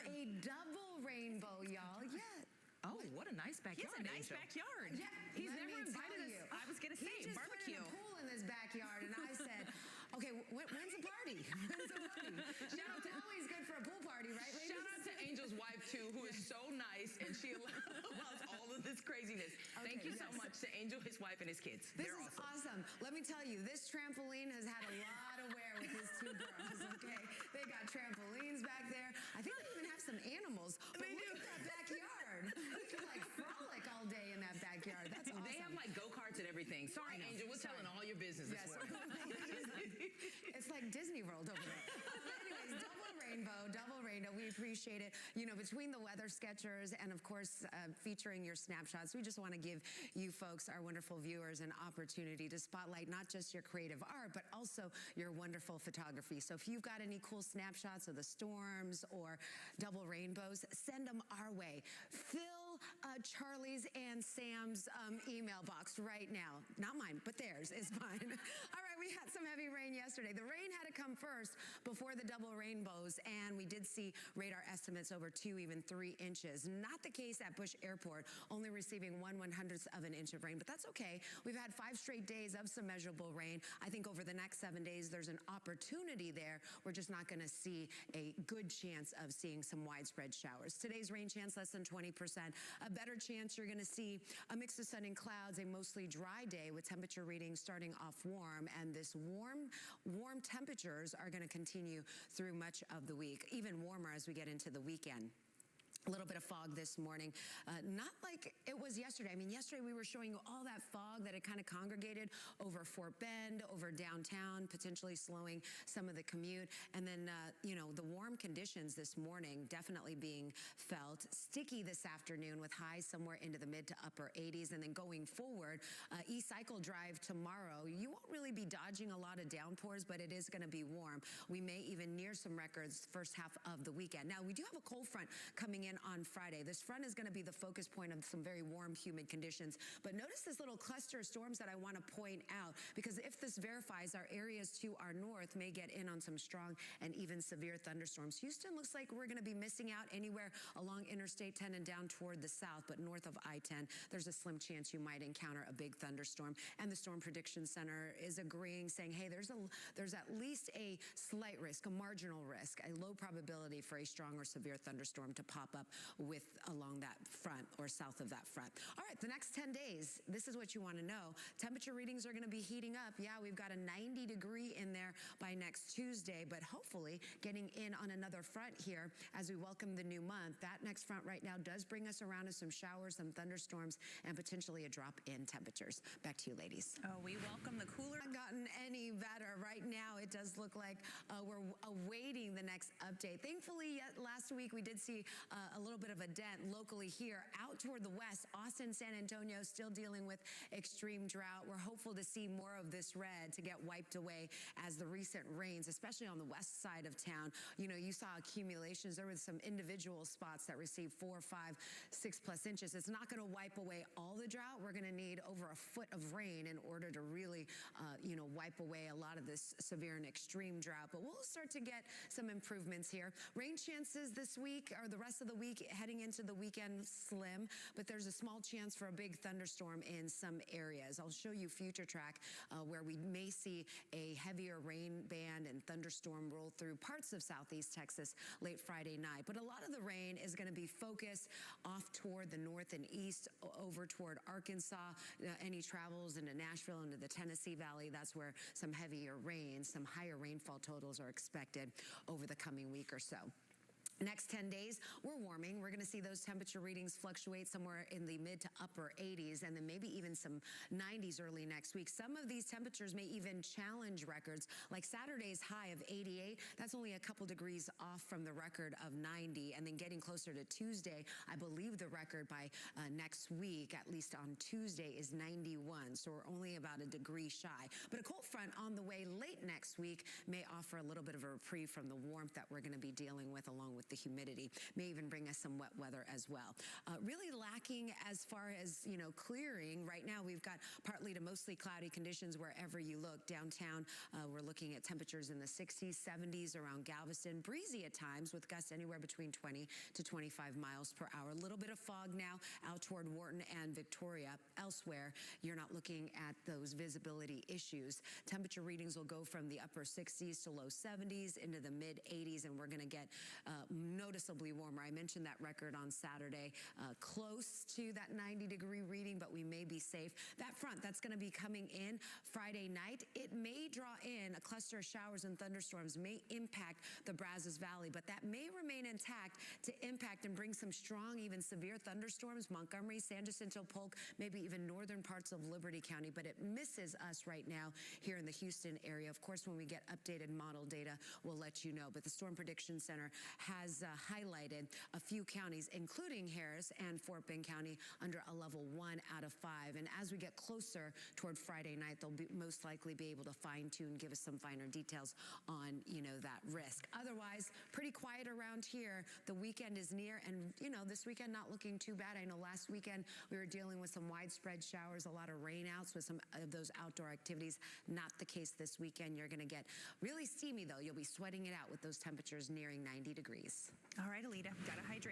a double rainbow, y'all. Yeah. Oh, what a nice backyard. He has a nice backyard. Yeah, He's never invited us. I was going to say, he just barbecue. put in a pool in his backyard, and I said, okay, when's the party? When's the party? Shout out to always good for a pool party, right, ladies? Shout out to Angel's wife, too, who is so nice, and she allows all of this craziness. Okay, Thank you so much to Angel, his wife, and his kids. This They're is awesome. Let me tell you, this trampoline has had a lot of wear with his two girls, okay? They got trampolines back there. I think they even have some animals. But look at that backyard. We can, like, frolic all day in that backyard. That's awesome. They have, like, go-karts and everything. Sorry, Angel, we're telling all your business this morning. It's like Disney World over there. Anyways, double rainbow. We appreciate it. You know, between the weather sketchers and, of course, featuring your snapshots, we just want to give you folks, our wonderful viewers, an opportunity to spotlight not just your creative art, but also your wonderful photography. So if you've got any cool snapshots of the storms or double rainbows, send them our way. Fill Charlie's and Sam's email box right now. Not mine, but theirs is mine. All right, we had some heavy rain yesterday. The rain had to come first before the double rainbows, and we did see radar estimates over 2, even 3 inches. Not the case at Bush Airport, only receiving 1/100th of an inch of rain, but that's okay. We've had 5 straight days of some measurable rain. I think over the next 7 days, there's an opportunity there. We're just not going to see a good chance of seeing some widespread showers. Today's rain chance less than 20%. A better chance you're going to see a mix of sun and clouds, a mostly dry day with temperature readings starting off warm, and this warm temperatures are going to continue through much of the week, even warmer as we get into the weekend. A little bit of fog this morning, not like it was yesterday. I mean, yesterday we were showing you all that fog that had kind of congregated over Fort Bend, over downtown, potentially slowing some of the commute. And then, you know, the warm conditions this morning definitely being felt. Sticky this afternoon with highs somewhere into the mid to upper 80s. And then going forward, E-Cycle Drive tomorrow, you won't really be dodging a lot of downpours, but it is going to be warm. We may even near some records first half of the weekend. Now, we do have a cold front coming in on Friday. This front is going to be the focus point of some very warm, humid conditions. But notice this little cluster of storms that I want to point out, because if this verifies, our areas to our north may get in on some strong and even severe thunderstorms. Houston looks like we're going to be missing out anywhere along Interstate 10 and down toward the south, but north of I-10, there's a slim chance you might encounter a big thunderstorm. And the Storm Prediction Center is agreeing, saying, hey, there's at least a slight risk, a marginal risk, a low probability for a strong or severe thunderstorm to pop up along that front or south of that front. All right, the next 10 days, this is what you want to know. Temperature readings are going to be heating up. Yeah, we've got a 90-degree in there by next Tuesday, but hopefully getting in on another front here as we welcome the new month. That next front right now does bring us around to some showers, some thunderstorms, and potentially a drop in temperatures. Back to you, ladies. Oh, we welcome the cooler. Not gotten any better. Right now, it does look like we're awaiting the next update. Thankfully, last week we did see a little bit of a dent locally here. Out toward the west, Austin, San Antonio still dealing with extreme drought. We're hopeful to see more of this red to get wiped away as the recent rains, especially on the west side of town. You know, you saw accumulations. There were some individual spots that received 4, 5, 6+ inches. It's not going to wipe away all the drought. We're going to need over a foot of rain in order to really, you know, wipe away a lot of this severe and extreme drought. But we'll start to get some improvements here. Rain chances this week or the rest of the week heading into the weekend slim, but there's a small chance for a big thunderstorm in some areas. I'll show you future track where we may see a heavier rain band and thunderstorm roll through parts of southeast Texas late Friday night. But a lot of the rain is going to be focused off toward the north and east, over toward Arkansas. Any travels into Nashville, into the Tennessee Valley, that's where some heavier rain, some higher rainfall totals are expected over the coming week or so. Next 10 days, we're warming. We're going to see those temperature readings fluctuate somewhere in the mid to upper 80s, and then maybe even some 90s early next week. Some of these temperatures may even challenge records, like Saturday's high of 88. That's only a couple degrees off from the record of 90, and then getting closer to Tuesday, I believe the record by next week, at least on Tuesday, is 91. So we're only about a degree shy. But a cold front on the way late next week may offer a little bit of a reprieve from the warmth that we're going to be dealing with along with with the humidity. May even bring us some wet weather as well. Really lacking as far as, clearing. Right now, we've got partly to mostly cloudy conditions wherever you look. Downtown, we're looking at temperatures in the 60s, 70s around Galveston. Breezy at times with gusts anywhere between 20 to 25 miles per hour. A little bit of fog now out toward Wharton and Victoria. Elsewhere, you're not looking at those visibility issues. Temperature readings will go from the upper 60s to low 70s into the mid 80s, and we're going to get noticeably warmer. I mentioned that record on Saturday, close to that 90-degree reading, but we may be safe. That front, that's going to be coming in Friday night. It may draw in a cluster of showers and thunderstorms, may impact the Brazos Valley, but that may remain intact to impact and bring some strong, even severe thunderstorms, Montgomery, San Jacinto, Polk, maybe even northern parts of Liberty County, but it misses us right now here in the Houston area. Of course, when we get updated model data, we'll let you know, but the Storm Prediction Center has highlighted a few counties, including Harris and Fort Bend County, under a level 1 out of 5. And as we get closer toward Friday night, they'll most likely be able to fine-tune, give us some finer details on, that risk. Otherwise, pretty quiet around here. The weekend is near, and, this weekend not looking too bad. I know last weekend we were dealing with some widespread showers, a lot of rainouts with some of those outdoor activities. Not the case this weekend. You're going to get really steamy, though. You'll be sweating it out with those temperatures nearing 90 degrees. All right, Elita, gotta hydrate.